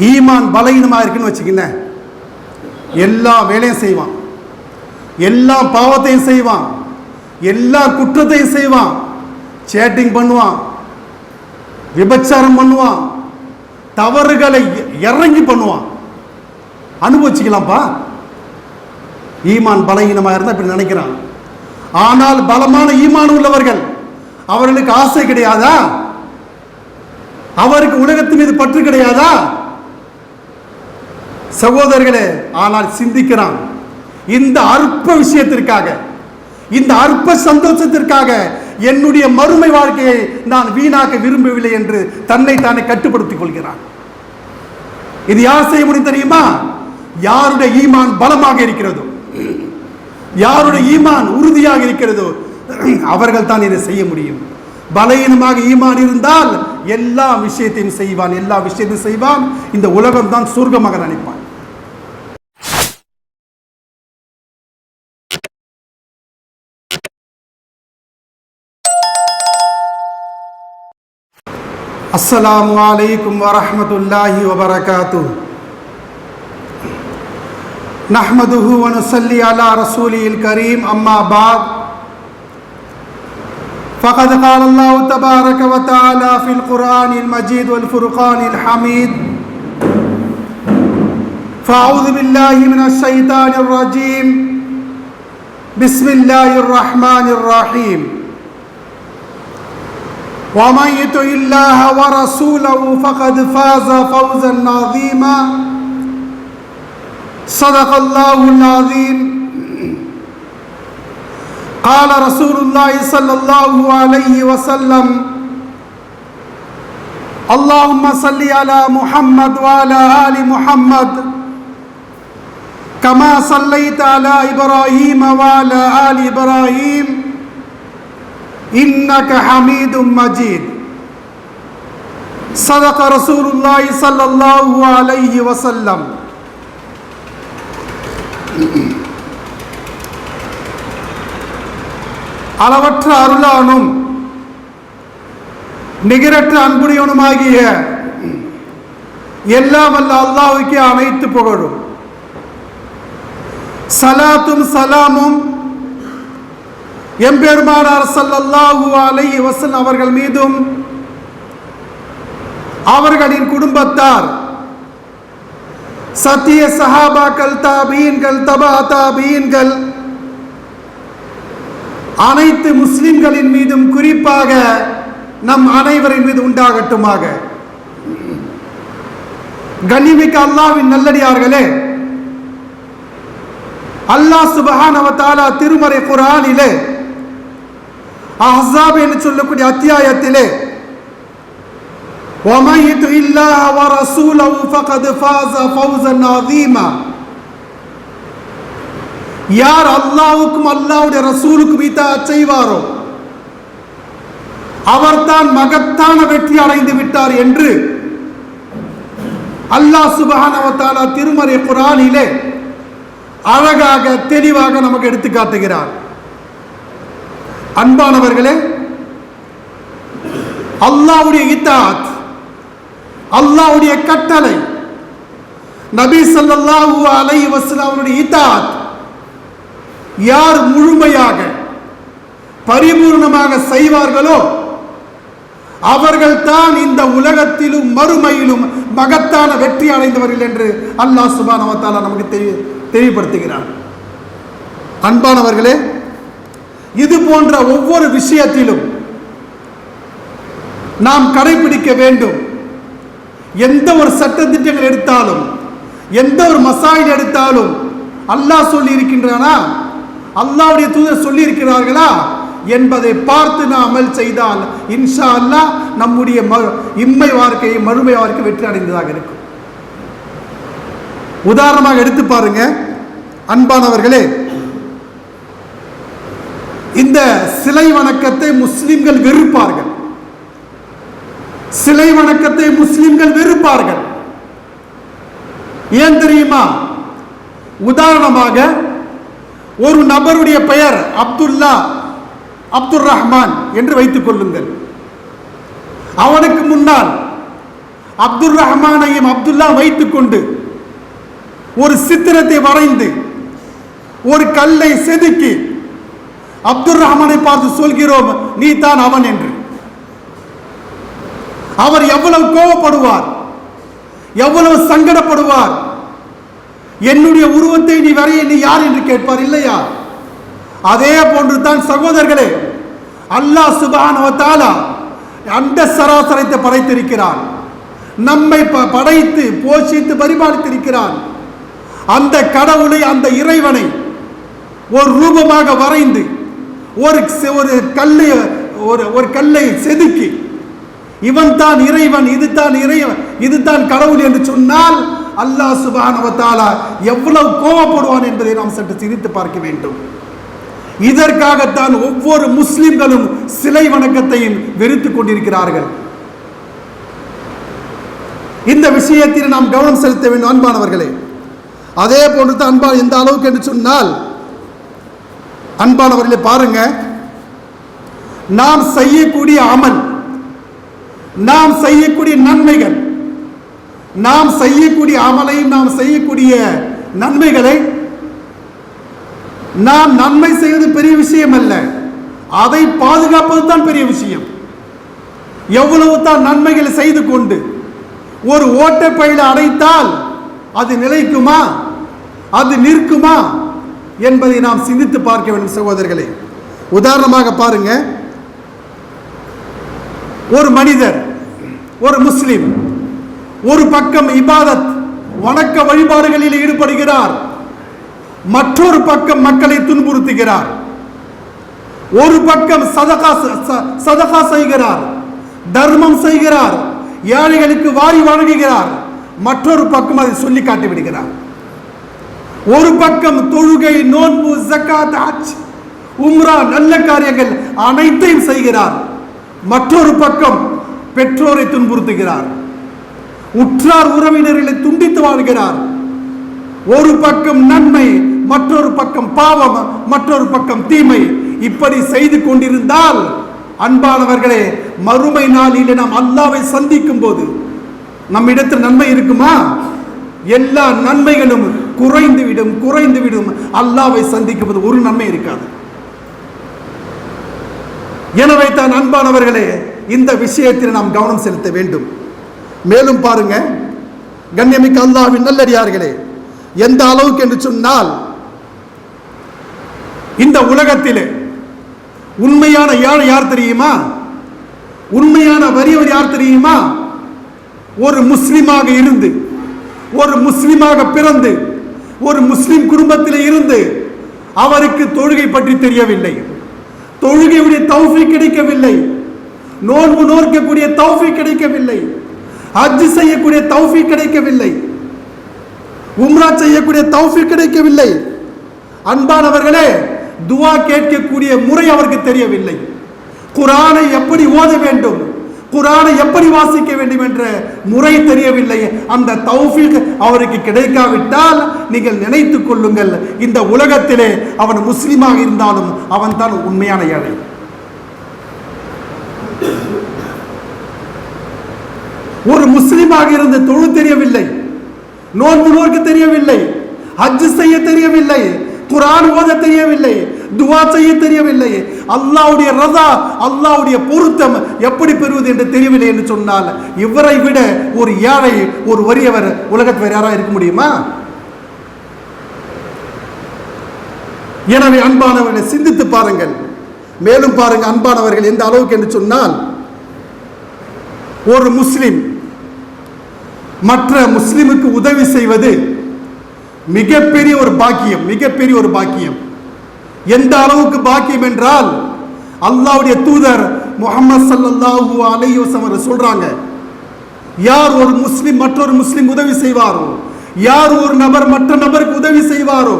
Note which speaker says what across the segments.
Speaker 1: ஈமான் பலகீனமாக இருக்குன்னு வச்சுக்கிங்க, எல்லா வேலையும் செய்வான், எல்லா பாவத்தையும் செய்வான், எல்லா குற்றத்தையும் செய்வான், சேட்டிங் பண்ணுவான், விபச்சாரம் பண்ணுவான், தவறுகளை இறங்கி பண்ணுவான். அனுபவிச்சுக்கலாம்ப்பா. ஈமான் பலகீனமாக இருந்தால் இப்படி நினைக்கிறான். ஆனால் பலமான ஈமான் உள்ளவர்கள், அவர்களுக்கு ஆசை கிடையாதா? அவருக்கு உலகத்தின் மீது பற்று கிடையாதா? சகோதரர்களே, ஆனால் சிந்திக்கிறான். இந்த அற்ப விஷயத்திற்காக, இந்த அற்ப சந்தோஷத்திற்காக என்னுடைய மறுமை வாழ்க்கையை நான் வீணாக்க விரும்பவில்லை என்று தன்னை தானே கட்டுப்படுத்திக் கொள்கிறான். இது யார் செய்ய முடியும் தெரியுமா? யாருடைய ஈமான் பலமாக இருக்கிறதோ, யாருடைய ஈமான் உறுதியாக இருக்கிறதோ அவர்கள் தான் இதை செய்ய முடியும். பலகீனமாக ஈமான் இருந்தால் எல்லா விஷயத்தையும் செய்வான், எல்லா விஷயத்தையும் செய்வான். இந்த உலகம் தான் சொர்க்கமாக நினைப்பான். அஸ்ஸலாமு அலைக்கும் வரஹ்மத்துல்லாஹி வபரகாத்துஹு. நஹ்மதுஹு வ நுஸல்லி அலா ரசூலில் கரீம். அம்மா பாத். فقد قال الله تبارك وتعالى في القرآن المجيد والفرقان الحميد: فأعوذ بالله من الشيطان الرجيم. بسم الله الرحمن الرحيم. ومن يطع الله ورسوله فقد فاز فوزا عظيما. صدق الله العظيم. قال رسول الله صلى الله عليه وسلم: اللهم صل على محمد وعلى آل محمد كما صليت على إبراهيم وعلى آل إبراهيم إنك حميد مجيد. صدق رسول الله صلى الله عليه وسلم. அளவற்ற அருளானும் நிகரற்ற அன்புடையவனுமாகிய எல்லாம் வல்ல அல்லாஹ்வுக்கே அனைத்து புகழும். சலாத்தும் சலாமும் எம்பெருமானார் ஸல்லல்லாஹு அலைஹி வஸல்லம் அவர்கள் மீதும், அவர்களின் குடும்பத்தார், சத்திய சஹாபாக்கள், தாபீன்கள், தபா தாபீன்கள், அனைத்து முஸ்லிம்களின் மீதும், குறிப்பாக நம் அனைவரின் மீது உண்டாகட்டுமாக. கண்ணியமிக்க அல்லாஹ்வின் நல்லடியார்களே, அல்லாஹ் சுப்ஹானஹு வ தஆலா திருமறை குர்ஆனிலே அஹ்ஸாப் என்று சொல்லக்கூடிய அத்தியாயத்திலே وَمَن يُطِعِ اللَّهَ وَرَسُولَهُ فَقَدْ فَازَ فَوْزًا عَظِيمًا. யார் அல்லாஹ்வுக்கும் அல்லாஹ்வுடைய ரசூலுக்கும் இத்தாஅத் செய்வாரோ அவர்தான் மகத்தான வெற்றி அடைந்து விட்டார் என்று அல்லாஹ் சுப்ஹானஹு வ தஆலா திருமறை குர்ஆனிலே அழகாக தெளிவாக நமக்கு எடுத்து காட்டுகிறார். அன்பானவர்களே, அல்லாஹ்வுடைய இத்தாஅத், அல்லாஹ்வுடைய கட்டளை, நபி ஸல்லல்லாஹு அலைஹி வஸல்லம் அவருடைய இத்தாஅத் யார் முழுமையாக பரிபூர்ணமாக செய்வார்களோ அவர்கள் தான் இந்த உலகத்திலும் மறுமையிலும் மகத்தான வெற்றி அடைந்தவர்கள் என்று அல்லாஹ் சுப்ஹானஹு வ தஆலா நமக்கு தெளிவுபடுத்துகிறார். அன்பானவர்களே, இது போன்ற ஒவ்வொரு விஷயத்திலும் நாம் கடைபிடிக்க வேண்டும். எந்த ஒரு சட்டத்திட்டங்கள் எடுத்தாலும், எந்த ஒரு மசாயில் எடுத்தாலும் அல்லாஹ் சொல்லி இருக்கின்றானா, அல்லாஹ்வுடைய தூதர் சொல்லி இருக்கிறார்களா என்பதை பார்த்து நாம் அமல் செய்தால் இன்ஷா அல்லாஹ் நம்முடைய இம்மை வாழ்க்கையை, மறுமை வாழ்க்கை வெற்றி அடைந்ததாக இருக்கும். உதாரணமாக எடுத்து பாருங்க அன்பானவர்களே. இந்த சிலை வணக்கத்தை முஸ்லிம்கள் வெறுப்பார்கள். சிலை வணக்கத்தை முஸ்லிம்கள் வெறுப்பார்கள். ஏன் தெரியுமா? உதாரணமாக ஒரு நபருடைய பெயர் அப்துல்லா, அப்துல் ரஹ்மான் என்று வைத்துக் கொள்ளுங்கள். அவனுக்கு முன்னால் அப்துல் ரஹ்மானையும் அப்துல்லா வைத்துக் கொண்டு ஒரு சித்திரத்தை வரைந்து ஒரு கல்லை செதுக்கி அப்துல் ரஹ்மானை பார்த்து சொல்கிறோம், நீ தான் அவன் என்று. அவர் எவ்வளவு கோபப்படுவார், எவ்வளவு சங்கடப்படுவார். என்னுடைய உருவத்தை நீ வரைய நீ யார் என்று கேட்பார் இல்லையா? அதே போன்று தான் சகோதரர்களே, அல்லாஹ் சுப்ஹானஹு வ தஆலா அண்ட சராசரத்தை படைத்திருக்கிறான். நம்மை படைத்து போஷித்து பரிபாலித்திருக்கிறான். அந்த கடவுளை, அந்த இறைவனை ஒரு ரூபமாக வரைந்து ஒரு கல்லை செதுக்கி இவன் தான் இறைவன், இதுதான் கடவுள் என்று சொன்னால் அல்லாஹ் சுப்ஹானஹு வ தஆலா எவ்வளவு கோபப்படுவான் என்பதை நாம் சற்று சிந்தித்து பார்க்க வேண்டும். இதற்காகத்தான் ஒவ்வொரு முஸ்லிம்களும் சிலை வணக்கத்தையும் வெறுத்துக் கொண்டிருக்கிறார்கள். இந்த விஷயத்தில் நாம் கவனம் செலுத்த வேண்டும் அன்பானவர்களே. அதே போன்று தான் எந்த அளவுக்கு என்று சொன்னால் அன்பானவர்களே, பாருங்க, நாம் செய்யக்கூடிய அமல், நாம் செய்யக்கூடிய நன்மைகள், நாம் செய்யக்கூடிய அமலையும் நாம் செய்யக்கூடிய நன்மைகளை நாம் நன்மை செய்வது பெரிய விஷயம் அல்ல, அதை பாதுகாப்பது தான் பெரிய விஷயம். எவ்வளவு தான் நன்மைகளை செய்து கொண்டு ஒரு ஓட்டப்பையில அடைத்தால் அது நிலைக்குமா, அது நிற்குமா என்பதை நாம் சிந்தித்து பார்க்க வேண்டும் சகோதரர்களே. உதாரணமாக பாருங்க, ஒரு மனிதர், ஒரு முஸ்லிம் ஒரு பக்கம் இபாதத் வணக்க வழிபாடுகளில் ஈடுபடுகிறார், மற்றொரு பக்கம் மக்களை துன்புறுத்துகிறார். ஒரு பக்கம் சதகா செய்கிறார், தர்மம் செய்கிறார், ஏழைகளுக்கு வாரி வழங்குகிறார், மற்றொரு பக்கம் அதை சொல்லி காட்டி விடுகிறார். ஒரு பக்கம் தொழுகை, நோன்பு, ஜக்காத், ஹஜ், உம்ரா, நல்ல காரியங்கள் அனைத்தையும் செய்கிறார், மற்றொரு பக்கம் பெற்றோரை துன்புறுத்துகிறார், உற்றார் உறவினர்களை துண்டித்து வாழ்கிறார். ஒரு பக்கம் நன்மை, மற்றொரு பக்கம் பாவம், மற்றொரு பக்கம் தீமை. இப்படி செய்து கொண்டிருந்தால் அன்பானவர்களே, மறுமை நாளில் நாம் அல்லாஹ்வை சந்திக்கும் போது நம்மிடத்தில் நன்மை இருக்குமா? எல்லா நன்மைகளும் குறைந்து விடும். அல்லாஹ்வை சந்திக்கும் போது ஒரு நன்மை இருக்காது. எனவே தான் அன்பானவர்களே, இந்த விஷயத்தில் நாம் கவனம் செலுத்த வேண்டும். மேலும் பாருங்க, கண்ணியமிக்க அல்லாஹ்வின் நல்லடியார்களே, எந்த அளவுக்கு என்று சொன்னால் இந்த உலகத்திலே உண்மையான ஏழை யார் தெரியுமா? உண்மையான வறியவர் யார் தெரியுமா? ஒரு முஸ்லிமாக இருந்து, ஒரு முஸ்லிமாக பிறந்து, ஒரு முஸ்லிம் குடும்பத்தில் இருந்து அவருக்கு தொழுகை பற்றி தெரியவில்லை, தொழுகையுடைய தௌஃபீக் கிடைக்கவில்லை, நோன்பு நோக்கக்கூடிய தௌஃபீக் கிடைக்கவில்லை, ஹஜ் செய்யக்கூடிய தௌஃபீக் கிடைக்கவில்லை, உம்ரா செய்யக்கூடிய தௌஃபீக் கிடைக்கவில்லை. அன்பானவர்களே, துஆ கேட்கக்கூடிய முறை அவருக்கு தெரியவில்லை, குர்ஆனை எப்படி ஓத வேண்டும், குர்ஆனை எப்படி வாசிக்க வேண்டும் என்ற முறை தெரியவில்லை. அந்த தௌஃபீக் அவருக்கு கிடைக்காவிட்டால் நீங்கள் நினைத்துக் கொள்ளுங்கள், இந்த உலகத்திலே அவன் முஸ்லிமாக இருந்தாலும் அவன் தான் உண்மையான ஏழை. ஒரு முஸ்லிமாக இருந்து தொழு தெரியவில்லை, நோன்பு நோக்க தெரியவில்லை, ஹஜ் செய்ய தெரியவில்லை, குர்ஆன் ஓத தெரியவில்லை, துஆ செய்ய தெரியவில்லை, அல்லாஹ்வுடைய ரஸா, அல்லாஹ்வுடைய பொருத்தம் எப்படி பெறுவது என்று தெரியவில்லை என்று சொன்னால் இவரை விட ஒரு ஏழை, ஒரு வறியவர் உலகத்தில் யாராக இருக்க முடியுமா? எனவே அன்பானவர்களை சிந்தித்து பாருங்கள். மேலும் பாருங்கள் அன்பானவர்கள், எந்த அளவுக்கு என்று சொன்னால் ஒரு முஸ்லிம் மற்ற முஸ்லிமுக்கு உதவி செய்வது மிகப்பெரிய ஒரு பாக்கியம், மிகப்பெரிய ஒரு பாக்கியம். எந்த அளவுக்கு பாக்கியம் என்றால் அல்லாஹ்வுடைய தூதர் முஹம்மது ஸல்லல்லாஹு அலைஹி வஸல்லம் சொல்றாங்க, யார் ஒரு முஸ்லிம் மற்றொரு முஸ்லிம் உதவி செய்வாரோ, யார் ஒரு நபர் மற்ற நபருக்கு உதவி செய்வாரோ,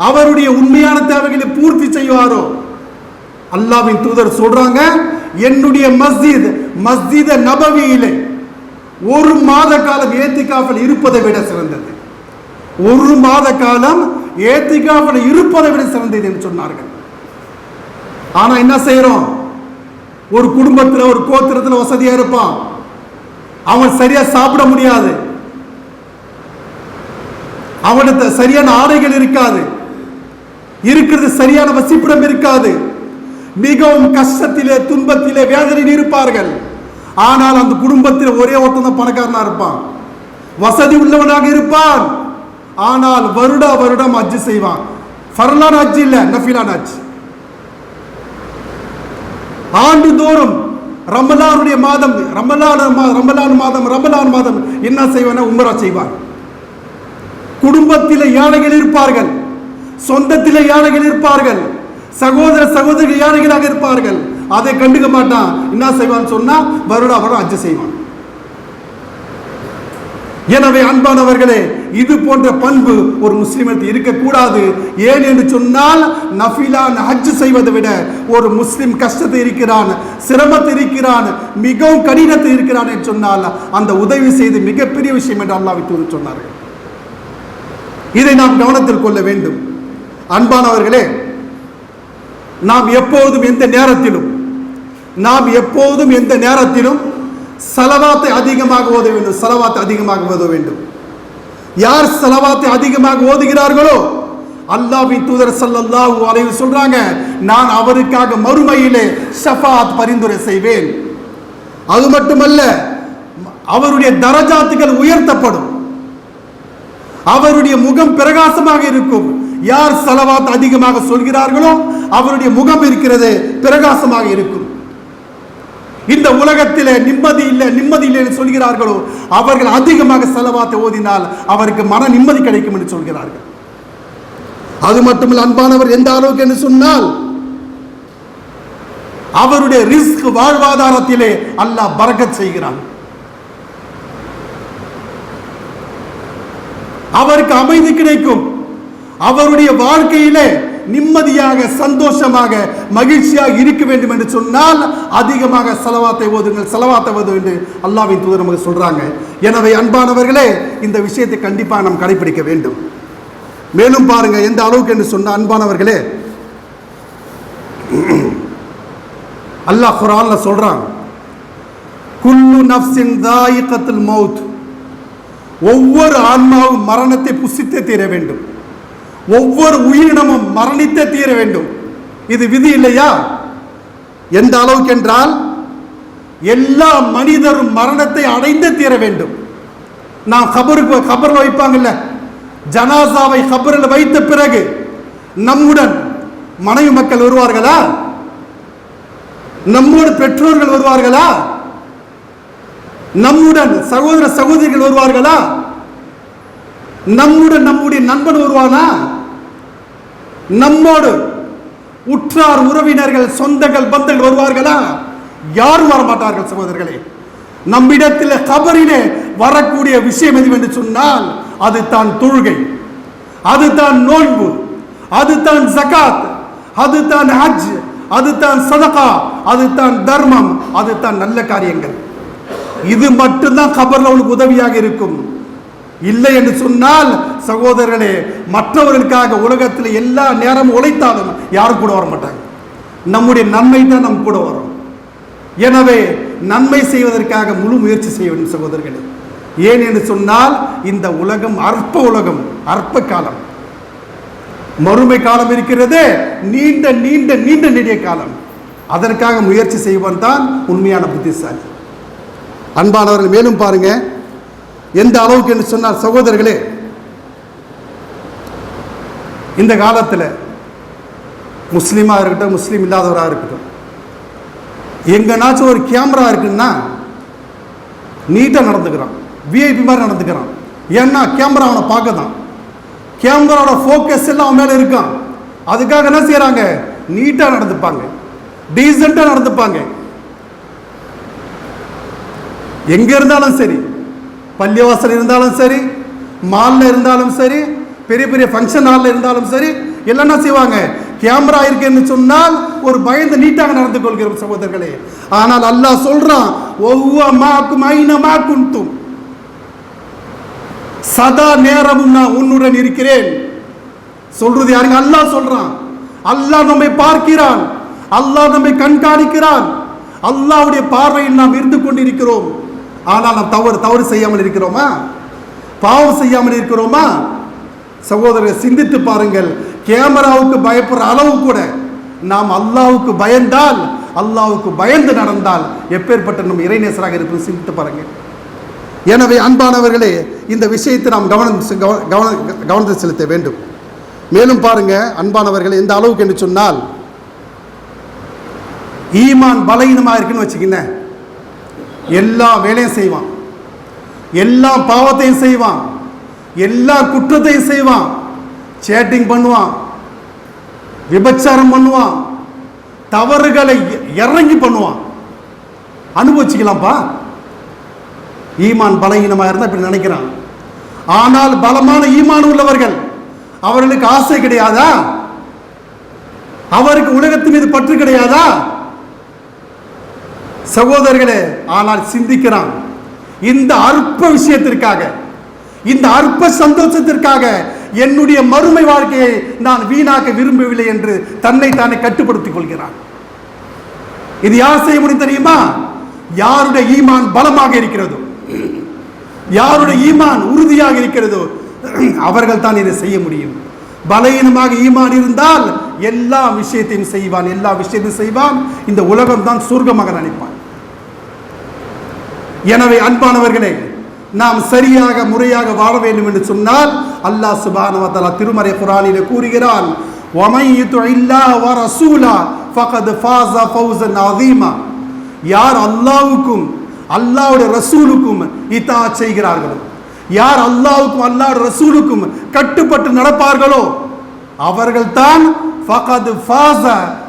Speaker 1: அவருடைய உண்மையான தேவைகளை பூர்த்தி செய்வாரோ, அல்லாஹ்வின் தூதர் சொல்றாங்க, என்னுடைய மஸ்ஜித் நபவியிலே ஒரு மாத காலம் ஏத்திகாஃபில் இருப்பதை விட சிறந்தது, ஒரு மாத காலம் ஏத்திகாஃபில் இருப்பதை விட சிறந்தது என்று சொன்னார்கள். ஆனா என்ன செய்யறோம்? ஒரு குடும்பத்தில், ஒரு கோத்திரத்தில் வசதியா இருப்பான், அவன் சரியா சாப்பிட முடியாது, அவனுக்கு சரியான ஆடைகள் இருக்காது, இருக்கிறது சரியான வசிப்பிடம் இருக்காது, மிகவும் கஷ்டத்திலே துன்பத்திலே வேதனையில் இருப்பார்கள். ஆனால் அந்த குடும்பத்தில் ஒரே ஒருத்தன் தான் பணக்காரனா இருப்பான், வசதி உள்ளவனாக இருப்பான். ஆனால் வருடம் ஹஜ் செய்வான். ஃபர்லான ஹஜ் இல்ல, நஃபிலான ஹஜ். ஆண்டுதோறும் ரமலானுடைய மாதம் ரமலான் மாதம் என்ன செய்வான்? உம்ரா செய்வான். குடும்பத்தில் யானைகள் இருப்பார்கள், சொந்தத்தில் யானைகள் இருப்பார்கள், சகோதரிகள் யானைகளாக இருப்பார்கள். அதை கண்டுக்க மாட்டான். என்ன செய்வான் சொன்னா வருடம் ஹஜ் செய்வான். எனவே அன்பானவர்களே, இது போன்ற பண்பு ஒரு முஸ்லிமிற்கு இருக்கக்கூடாது. ஏன் என்று சொன்னால், நஃபிலான ஹஜ் செய்வதை விட ஒரு முஸ்லிம் கஷ்டத்தை இருக்கிறான், சிரமத்தை இருக்கிறான், மிகவும் கடினத்தை இருக்கிறான் என்று சொன்னால் அந்த உதவி செய்து மிகப்பெரிய விஷயம் என்று அல்லாஹ்வின் தூதர் சொன்னார்கள். இதை நாம் கவனத்தில் கொள்ள வேண்டும். அன்பானவர்களே, நாம் எப்போதும் எந்த நேரத்திலும் ஸலவாத்தை அதிகமாக ஓத வேண்டும். யார் ஸலவாத்தை அதிகமாக ஓதுகிறார்களோ அல்லாஹ்வின் தூதர் ஸல்லல்லாஹு அலைஹி வஸல்லம் சொல்றாங்க, நான் அவருக்காக மறுமையிலே ஷஃபாஅத் பரிந்துரை செய்வேன். அது மட்டுமல்ல, அவருடைய தரஜாத்துகள் உயர்த்தப்படும், அவருடைய முகம் பிரகாசமாக இருக்கும். யார் ஸலவாத் அதிகமாக சொல்கிறார்களோ அவருடைய முகம் இருக்கிறது பிரகாசமாக இருக்கும். இந்த உலகத்திலே நிம்மதி இல்லை என்று சொல்கிறார்களோ அவர்கள் அதிகமாக ஸலவாத்தை ஓதினால் அவருக்கு மன நிம்மதி கிடைக்கும் என்று சொல்கிறார்கள். அது மட்டுமல்ல அன்பானவர், எந்த அளவுக்கு என்று சொன்னால் அவருடைய ரிஸ்க் வாழ்வாதாரத்திலே அல்லாஹ் பரக்கத் செய்கிறான். அவருக்கு அமைதி கிடைக்கும். அவருடைய வாழ்க்கையிலே நிம்மதியாக, சந்தோஷமாக, மகிழ்ச்சியாக இருக்க வேண்டும் என்று சொன்னால் அதிகமாக ஸலவாத்தை ஓதுங்கள் என்று அல்லாஹ்வின் தூதர் நமக்கு சொல்றாங்க. எனவே அன்பானவர்களே, இந்த விஷயத்தை கண்டிப்பாக நாம் கடைபிடிக்க வேண்டும். மேலும் பாருங்க, எந்த அளவுக்கு என்று சொன்ன அன்பானவர்களே, அல்லாஹ் குர்ஆன்ல சொல்றான், குல்லு நஃப்ஸின் தாயிகத்துல் மௌத், ஒவ்வொரு ஆன்மாவும் மரணத்தை புசித்தே தீர வேண்டும், ஒவ்வொரு உயிரினமும் மரணித்தே தீர வேண்டும். இது விதி இல்லையா? எந்த அளவுக்கு என்றால் எல்லா மனிதரும் மரணத்தை அடைந்தே தீர வேண்டும். நான் கபர்ல வைப்பாங்கல்ல, ஜனாசாவை கபரில் வைத்த பிறகு நம்முடன் மனைவி மக்கள் வருவார்களா? நம்மோடு பெற்றோர்கள் வருவார்களா? நம்முடன் சகோதர சகோதரிகள் வருவார்களா? நம்முடன் நம்முடைய நண்பன் வருவானா? நம்மோடு உற்றார் உறவினர்கள் சொந்தங்கள் பந்தங்கள் வருவார்களா? யாரும் வரமாட்டார்கள் சகோதரர்களே. நம்மிடத்தில் கபரிலே வரக்கூடிய விஷயம் எதுவென்று சொன்னால் அது தான் தொழுகை, அது தான் நோன்பு, அது தான் ஜகாத், அது தான் ஹஜ், அது தான் சதகா, அது தான் தர்மம், அது தான் நல்ல காரியங்கள். இது மட்டும்தான் கபர்ல உங்களுக்கு உதவியாக இருக்கும். இல்லை என்று சொன்னால் சகோதரர்களே, மற்றவர்களுக்காக உலகத்தில் எல்லா நேரமும் உழைத்தாலும் யாரும் கூட வர மாட்டாங்க. நம்முடைய நன்மை தான் நம் கூட வரும். எனவே நன்மை செய்வதற்காக முழு முயற்சி செய்ய வேண்டும் சகோதரர்களே. ஏன் என்று சொன்னால் இந்த உலகம் அற்ப உலகம், அற்ப காலம். மறுமை காலம் இருக்கிறது, நீண்ட நீண்ட நீண்ட நெடிய காலம். அதற்காக முயற்சி செய்வன் தான் உண்மையான புத்திசாலி. அன்பானவர்கள், மேலும் பாருங்க, எந்த அளவுக்கு என்று சொன்னால் சகோதரர்களே, இந்த காலத்தில் முஸ்லீமாக இருக்கட்டும், முஸ்லீம் இல்லாதவராக இருக்கட்டும், எங்கனாச்சும் ஒரு கேமரா இருக்குன்னா நீட்டாக நடந்துக்கிறான், விஐபி மாதிரி நடந்துக்கிறான். ஏன்னா கேமரா அவனை பார்க்க தான், கேமராவோட ஃபோக்கஸ் எல்லாம் அவன் மேலே இருக்கான். அதுக்காக என்ன செய்கிறாங்க? நீட்டாக நடந்துப்பாங்க, டீசெண்டாக நடந்துப்பாங்க. எங்கே இருந்தாலும் சரி, பள்ளிவாசல் இருந்தாலும் சரி, மாலில் இருந்தாலும் சரி, பெரிய பெரிய ஃபங்க்ஷன் ஹாலில் இருந்தாலும் சரி, எல்லாம் என்ன செய்வாங்க? கேமரா இருக்குன்னு சொன்னால் ஒரு பயந்து நீட்டாக நடந்து கொள்கிறோம் சகோதரர்களே. ஆனால் அல்லாஹ் சொல்றான், சதா நேரமும் நான் உன்னுடன் இருக்கிறேன். சொல்றது யாருங்க? அல்லாஹ் சொல்றான். அல்லாஹ் நம்மை பார்க்கிறான், அல்லாஹ் நம்மை கண்காணிக்கிறான், அல்லாஹ்வுடைய பார்வையில் நாம் இருந்து கொண்டிருக்கிறோம். ஆனால் நாம் தவறு செய்யாமல் இருக்கிறோமா? பாவம் செய்யாமல் இருக்கிறோமா? சகோதரர்கள், சிந்தித்து பாருங்கள். கேமராவுக்கு பயப்படுற அளவு கூட நாம் அல்லாஹ்வுக்கு பயந்தால், அல்லாஹ்வுக்கு பயந்து நடந்தால் எப்பேற்பட்ட நம் இறைநேசராக இருப்பது சிந்தித்து பாருங்கள். எனவே அன்பானவர்களே, இந்த விஷயத்தை நாம் கவனத்தை செலுத்த வேண்டும். மேலும் பாருங்க அன்பானவர்களே, எந்த அளவுக்கு என்று சொன்னால், ஈமான் பலகீனமாக இருக்குன்னு வச்சுக்கிங்க, எல்லா வேலையும் செய்வான், எல்லா பாவத்தையும் செய்வான், எல்லா குற்றத்தையும் செய்வான், சேட்டிங் பண்ணுவான், விபச்சாரம் பண்ணுவான், தவறுகளை இறங்கி பண்ணுவான். அனுபவிச்சுக்கலாம்ப்பா. ஈமான் பலகீனமாக இருந்தால் இப்படி நினைக்கிறான். ஆனால் பலமான ஈமான் உள்ளவர்கள், அவர்களுக்கு ஆசை கிடையாதா? அவருக்கு உலகத்தின் மீது பற்று கிடையாதா? சகோதரர்களே, ஆனால் சிந்திக்கிறான். இந்த அற்ப விஷயத்திற்காக, இந்த அற்ப சந்தோஷத்திற்காக என்னுடைய மறுமை வாழ்க்கையை நான் வீணாக்க விரும்பவில்லை என்று தன்னை தானே கட்டுப்படுத்திக் கொள்கிறான். இது யார் செய்ய முடியும் தெரியுமா? யாருடைய ஈமான் பலமாக இருக்கிறதோ, யாருடைய ஈமான் உறுதியாக இருக்கிறதோ அவர்கள் தான் இதை செய்ய முடியும். பலகீனமாக ஈமான் இருந்தால் எல்லா விஷயத்தையும் செய்வான், எல்லா விஷயத்தையும் செய்வான். இந்த உலகம் தான் சொர்க்கமாக நினைப்பான். எனவே அன்பானவர்களே, நாம் சரியாக முறையாக வாழ வேண்டும் என்று சொன்னால் அல்லாஹ் சுப்ஹானஹு வ தஆலா திருமறை குர்ஆனிலே கூறுகிறான், வமன் யுத்திஇல்லாஹ வ ரசூலா ஃபகத் ஃபாஸ ஃபௌஸன் அஸீமா. யார் அல்லாஹ்வுக்கும் அல்லாஹ்வுடைய ரசூலுக்கும் இத்தாஅத் செய்கிறார்களோ, யார் அல்லாஹ்வுக்கும் அல்லாஹ்வுடைய ரசூலுக்கும் கட்டுப்பட்டு நடப்பார்களோ அவர்கள் தான் ஃபகத் ஃபாஸ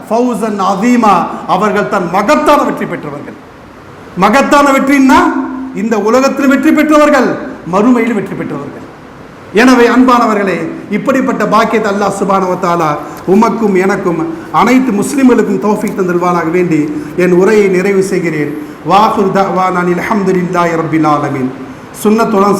Speaker 1: ஃபௌஸன் அஸீமா, அவர்கள் தான் மகத்தான வெற்றி பெற்றவர்கள். மகத்தான வெற்றின்னா இந்த உலகத்தில் வெற்றி பெற்றவர்கள், மறுமையில் வெற்றி பெற்றவர்கள். எனவே அன்பானவர்களே, இப்படிப்பட்ட பாக்கியத்தை அல்லாஹ் சுப்ஹானஹு வ தஆலா உமக்கும் எனக்கும் அனைத்து முஸ்லிம்களுக்கும் தௌஃபீக் தந்தல்வானாக வேண்டி என் உரையை நிறைவு செய்கிறேன். வாஹிரு தஅவானா அல்ஹம்துலில்லாஹி ரப்பில் ஆலமீன். சுன்னத்துடன்